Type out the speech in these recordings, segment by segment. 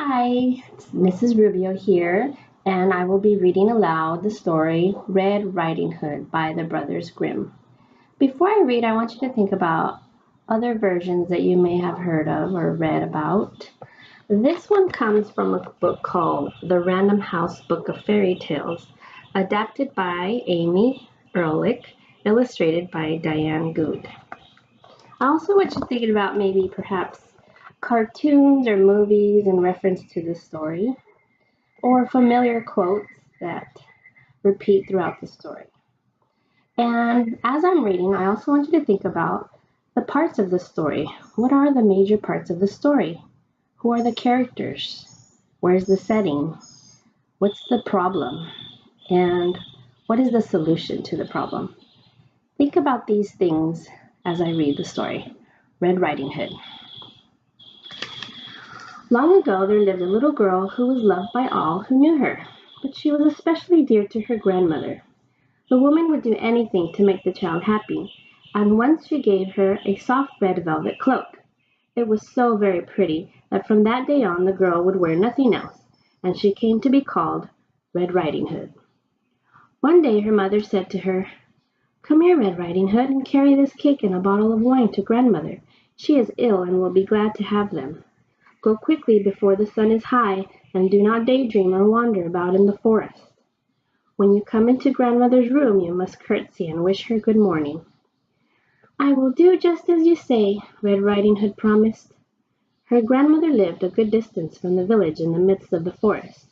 Hi, it's Mrs. Rubio here, and I will be reading aloud the story Red Riding Hood by the Brothers Grimm. Before I read, I want you to think about other versions that you may have heard of or read about. This one comes from a book called The Random House Book of Fairy Tales, adapted by Amy Ehrlich, illustrated by Diane Goode. I also want you thinking about maybe perhaps cartoons or movies in reference to the story, or familiar quotes that repeat throughout the story. And as I'm reading, I also want you to think about the parts of the story. What are the major parts of the story? Who are the characters? Where's the setting? What's the problem? And what is the solution to the problem? Think about these things as I read the story. Red Riding Hood. Long ago there lived a little girl who was loved by all who knew her, but she was especially dear to her grandmother. The woman would do anything to make the child happy, and once she gave her a soft red velvet cloak. It was so very pretty that from that day on the girl would wear nothing else, and she came to be called Red Riding Hood. One day her mother said to her, "Come here, Red Riding Hood, and carry this cake and a bottle of wine to grandmother. She is ill and will be glad to have them. Go quickly before the sun is high, and do not daydream or wander about in the forest. When you come into grandmother's room, you must curtsy and wish her good morning." "I will do just as you say," Red Riding Hood promised. Her grandmother lived a good distance from the village in the midst of the forest.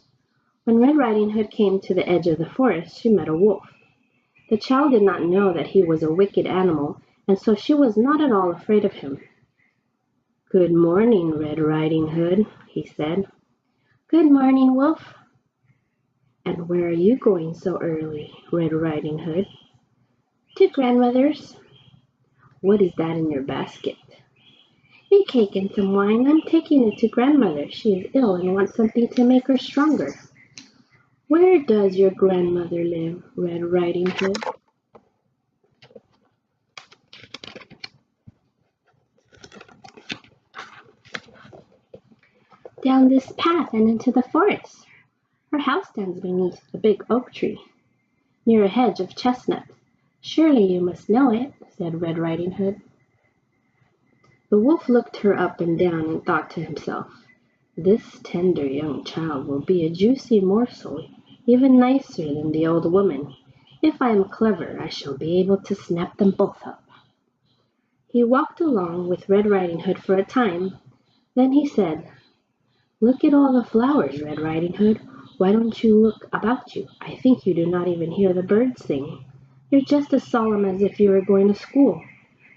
When Red Riding Hood came to the edge of the forest, she met a wolf. The child did not know that he was a wicked animal, and so she was not at all afraid of him. "Good morning, Red Riding Hood," he said. "Good morning, Wolf." "And where are you going so early, Red Riding Hood?" "To grandmother's." "What is that in your basket?" "A cake and some wine. I'm taking it to grandmother. She is ill and wants something to make her stronger." "Where does your grandmother live, Red Riding Hood?" "Down this path and into the forest. Her house stands beneath a big oak tree, near a hedge of chestnuts. Surely you must know it," said Red Riding Hood. The wolf looked her up and down and thought to himself, "This tender young child will be a juicy morsel, even nicer than the old woman. If I am clever, I shall be able to snap them both up." He walked along with Red Riding Hood for a time. Then he said, "Look at all the flowers, Red Riding Hood. Why don't you look about you? I think you do not even hear the birds sing. You're just as solemn as if you were going to school,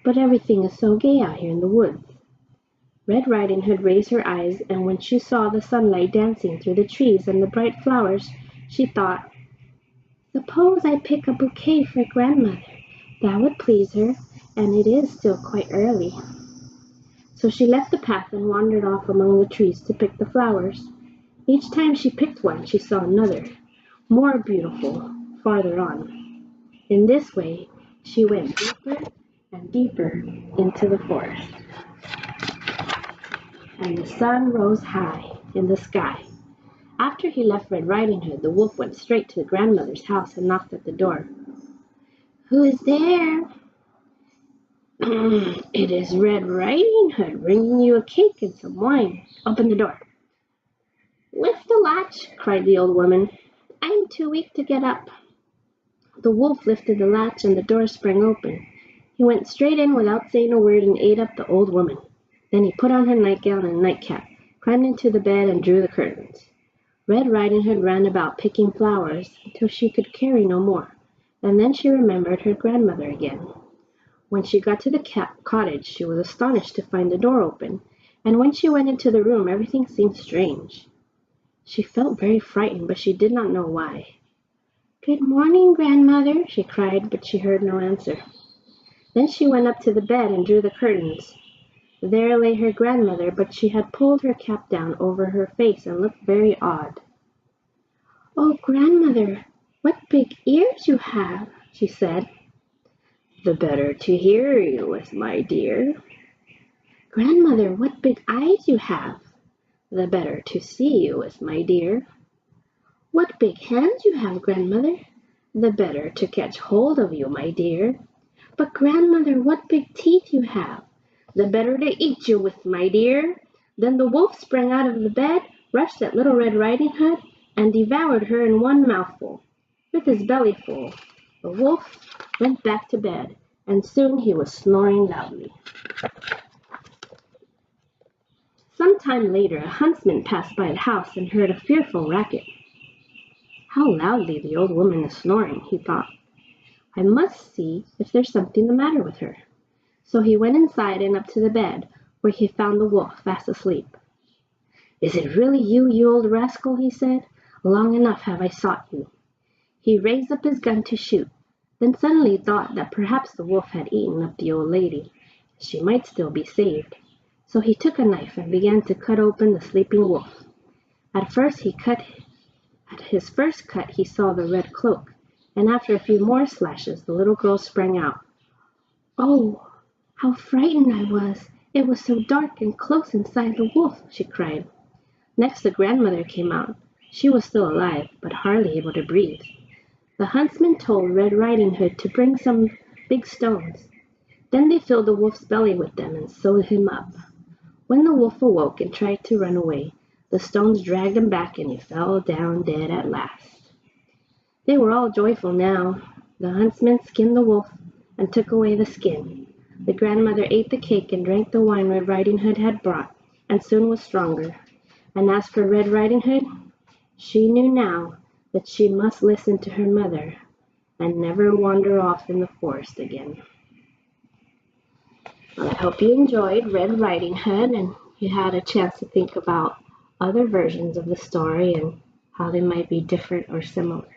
but everything is so gay out here in the woods." Red Riding Hood raised her eyes, and when she saw the sunlight dancing through the trees and the bright flowers, she thought, "Suppose I pick a bouquet for grandmother. That would please her, and it is still quite early." So she left the path and wandered off among the trees to pick the flowers. Each time she picked one, she saw another, more beautiful, farther on. In this way, she went deeper and deeper into the forest. And the sun rose high in the sky. After he left Red Riding Hood, the wolf went straight to the grandmother's house and knocked at the door. "Who is there?" "It is Red Riding Hood, bringing you a cake and some wine. Open the door." "Lift the latch," cried the old woman. "I'm too weak to get up." The wolf lifted the latch and the door sprang open. He went straight in without saying a word and ate up the old woman. Then he put on her nightgown and nightcap, climbed into the bed and drew the curtains. Red Riding Hood ran about picking flowers until she could carry no more, and then she remembered her grandmother again. When she got to the cottage, she was astonished to find the door open, and when she went into the room, everything seemed strange. She felt very frightened, but she did not know why. "Good morning, grandmother," she cried, but she heard no answer. Then she went up to the bed and drew the curtains. There lay her grandmother, but she had pulled her cap down over her face and looked very odd. "Oh, grandmother, what big ears you have," she said. "The better to hear you with, my dear." "Grandmother, what big eyes you have." the better to see you with, my dear." "What big hands you have, grandmother!" "The better to catch hold of you, my dear." "But, grandmother, what big teeth you have!" "The better to eat you with, my dear." Then the wolf sprang out of the bed, rushed at Little Red Riding Hood, and devoured her in one mouthful. With his belly full, the wolf went back to bed, and soon he was snoring loudly. Some time later a huntsman passed by the house and heard a fearful racket. "How loudly the old woman is snoring," he thought. "I must see if there's something the matter with her." So he went inside and up to the bed, where he found the wolf fast asleep. "Is it really you, you old rascal?" he said. "Long enough have I sought you." He raised up his gun to shoot, then suddenly thought that perhaps the wolf had eaten up the old lady. She might still be saved. So he took a knife and began to cut open the sleeping wolf. At his first cut he saw the red cloak, and after a few more slashes the little girl sprang out. "Oh, how frightened I was! It was so dark and close inside the wolf," she cried. Next the grandmother came out. She was still alive, but hardly able to breathe. The huntsman told Red Riding Hood to bring some big stones. Then they filled the wolf's belly with them and sewed him up. When the wolf awoke and tried to run away, the stones dragged him back and he fell down dead at last. They were all joyful now. The huntsman skinned the wolf and took away the skin. The grandmother ate the cake and drank the wine Red Riding Hood had brought, and soon was stronger. And as for Red Riding Hood, she knew now that she must listen to her mother and never wander off in the forest again. Well, I hope you enjoyed Red Riding Hood and you had a chance to think about other versions of the story and how they might be different or similar.